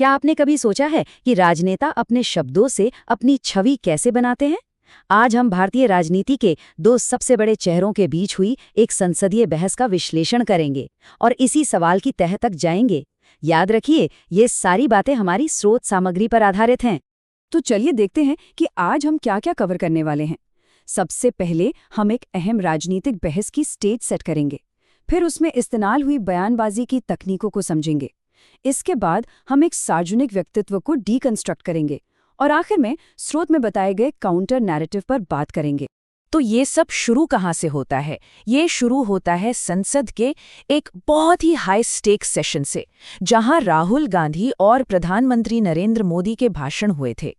क्या आपने कभी सोचा है कि राजनेता अपने शब्दों से अपनी छवि कैसे बनाते हैं? आज हम भारतीय राजनीति के दो सबसे बड़े चेहरों के बीच हुई एक संसदीय बहस का विश्लेषण करेंगे और इसी सवाल की तह तक जाएंगे। याद रखिए, ये सारी बातें हमारी स्रोत सामग्री पर आधारित हैं। तो चलिए देखते हैं कि आज हम क्या-क्या कवर करने वाले हैं। सबसे पहले हम एक अहम राजनीतिक बहस की स्टेज सेट करेंगे। फिर उसमें इस्तेमाल हुई बयानबाजी की तकनीकों को समझेंगे। इसके बाद हम एक सार्वजनिक व्यक्तित्व को डीकंस्ट्रक्ट करेंगे और आखिर में स्रोत में बताए गए काउंटर नैरेटिव पर बात करेंगे। तो ये सब शुरू कहाँ से होता है? ये शुरू होता है संसद के एक बहुत ही हाई स्टेक सेशन से, जहां राहुल गांधी और प्रधानमंत्री नरेंद्र मोदी के भाषण हुए थे।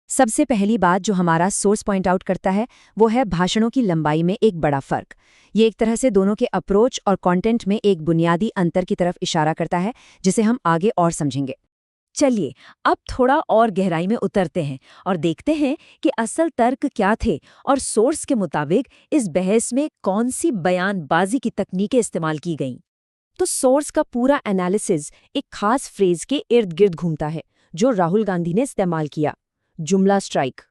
सबसे पहली बात जो हमारा सोर्स पॉइंट आउट करता है वो है भाषणों की लंबाई में एक बड़ा फर्क। ये एक तरह से दोनों के अप्रोच और कंटेंट में एक बुनियादी अंतर की तरफ इशारा करता है, जिसे हम आगे और समझेंगे। चलिए अब थोड़ा और गहराई में उतरते हैं और देखते हैं कि असल तर्क क्या थे और सोर्स के मुताबिक इस बहस में कौन सी बयानबाजी की तकनीकें इस्तेमाल की गईं। तो सोर्स का पूरा एनालिसिस एक खास फ्रेज के इर्द गिर्द घूमता है जो राहुल गांधी ने इस्तेमाल किया, जुमला स्ट्राइक।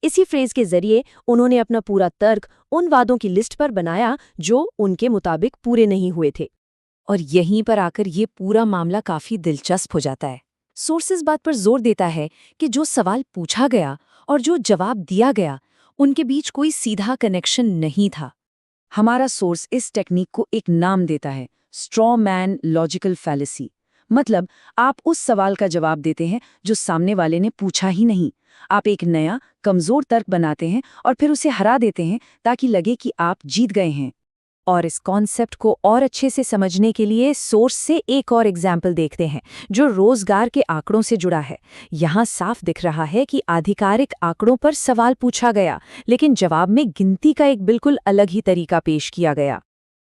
इसी फ्रेज के जरिए उन्होंने अपना पूरा तर्क उन वादों की लिस्ट पर बनाया जो उनके मुताबिक पूरे नहीं हुए थे। और यहीं पर आकर ये पूरा मामला काफी दिलचस्प हो जाता है। सोर्स इस बात पर जोर देता है कि जो सवाल पूछा गया और जो जवाब दिया गया, उनके बीच कोई सीधा कनेक्शन नहीं था। हमारा सोर्स इस टेक्निक को एक नाम देता है, स्ट्रॉ मैन लॉजिकल फैलेसी। मतलब आप उस सवाल का जवाब देते हैं जो सामने वाले ने पूछा ही नहीं। आप एक नया कमजोर तर्क बनाते हैं और फिर उसे हरा देते हैं ताकि लगे कि आप जीत गए हैं। और इस कॉन्सेप्ट को और अच्छे से समझने के लिए सोर्स से एक और एग्जाम्पल देखते हैं जो रोजगार के आंकड़ों से जुड़ा है। यहाँ साफ दिख रहा है कि आधिकारिक आंकड़ों पर सवाल पूछा गया, लेकिन जवाब में गिनती का एक बिल्कुल अलग ही तरीका पेश किया गया।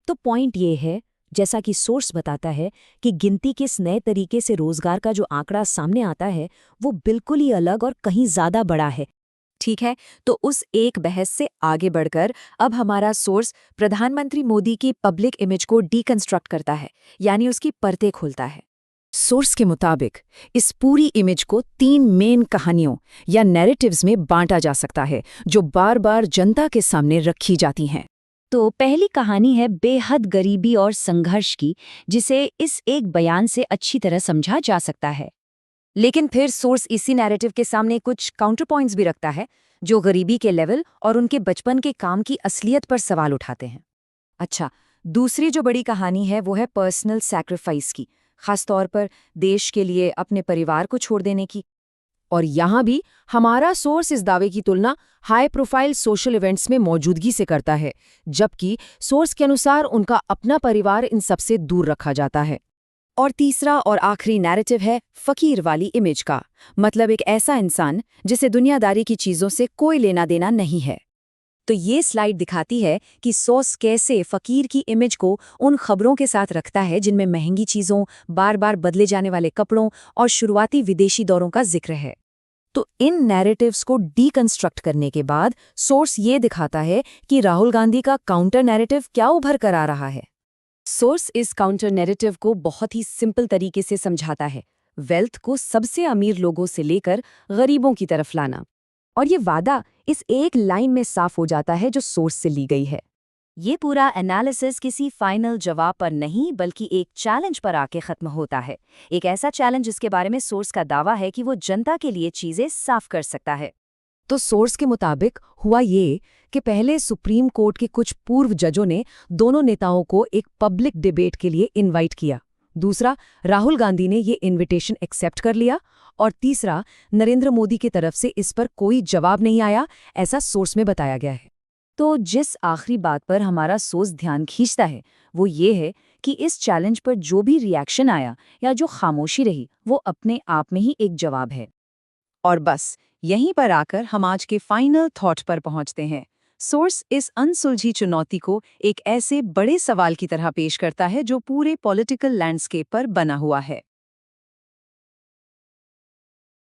तो पॉइंट ये है, जैसा कि सोर्स बताता है, कि गिनती के इस नए तरीके से रोजगार का जो आंकड़ा सामने आता है वो बिल्कुल ही अलग और कहीं ज्यादा बड़ा है। ठीक है, तो उस एक बहस से आगे बढ़कर अब हमारा सोर्स प्रधानमंत्री मोदी की पब्लिक इमेज को डीकंस्ट्रक्ट करता है, यानी उसकी परतें खोलता है। सोर्स के मुताबिक इस पूरी इमेज को 3 मेन कहानियों या नैरेटिव्स में बांटा जा सकता है जो बार बार जनता के सामने रखी जाती हैं। तो पहली कहानी है बेहद गरीबी और संघर्ष की, जिसे इस एक बयान से अच्छी तरह समझा जा सकता है। लेकिन फिर सोर्स इसी नैरेटिव के सामने कुछ काउंटर पॉइंट्स भी रखता है जो गरीबी के लेवल और उनके बचपन के काम की असलियत पर सवाल उठाते हैं। अच्छा, दूसरी जो बड़ी कहानी है वो है पर्सनल सैक्रिफाइस की, खासतौर पर देश के लिए अपने परिवार को छोड़ देने की। और यहाँ भी हमारा सोर्स इस दावे की तुलना हाई प्रोफाइल सोशल इवेंट्स में मौजूदगी से करता है, जबकि सोर्स के अनुसार उनका अपना परिवार इन सबसे दूर रखा जाता है। और तीसरा और आखिरी नैरेटिव है फकीर वाली इमेज का, मतलब एक ऐसा इंसान जिसे दुनियादारी की चीजों से कोई लेना देना नहीं है। तो ये स्लाइड दिखाती है कि सोर्स कैसे फकीर की इमेज को उन खबरों के साथ रखता है जिनमें महंगी चीजों, बार बार बदले जाने वाले कपड़ों और शुरुआती विदेशी दौरों का जिक्र है। तो इन नैरेटिव्स को डीकंस्ट्रक्ट करने के बाद सोर्स ये दिखाता है कि राहुल गांधी का काउंटर नैरेटिव क्या उभर कर आ रहा है। सोर्स इस काउंटर नैरेटिव को बहुत ही सिंपल तरीके से समझाता है, वेल्थ को सबसे अमीर लोगों से लेकर गरीबों की तरफ लाना। और ये वादा इस एक लाइन में साफ हो जाता है जो सोर्स से ली गई है। ये पूरा एनालिसिस किसी फाइनल जवाब पर नहीं बल्कि एक चैलेंज पर आके खत्म होता है। एक ऐसा चैलेंज जिसके बारे में सोर्स का दावा है कि वो जनता के लिए चीजें साफ कर सकता है। तो सोर्स के मुताबिक हुआ ये कि पहले सुप्रीम कोर्ट के कुछ पूर्व जजों ने दोनों नेताओं को एक पब्लिक डिबेट के लिए इनवाइट किया। दूसरा, राहुल गांधी ने ये इनविटेशन एक्सेप्ट कर लिया। और तीसरा, नरेंद्र मोदी की तरफ से इस पर कोई जवाब नहीं आया, ऐसा सोर्स में बताया गया है। तो जिस आखिरी बात पर हमारा सोर्स ध्यान खींचता है वो ये है कि इस चैलेंज पर जो भी रिएक्शन आया या जो खामोशी रही वो अपने आप में ही एक जवाब है। और बस यहीं पर आकर हम आज के फाइनल थॉट पर पहुंचते हैं। सोर्स इस अनसुलझी चुनौती को एक ऐसे बड़े सवाल की तरह पेश करता है जो पूरे पॉलिटिकल लैंडस्केप पर बना हुआ है।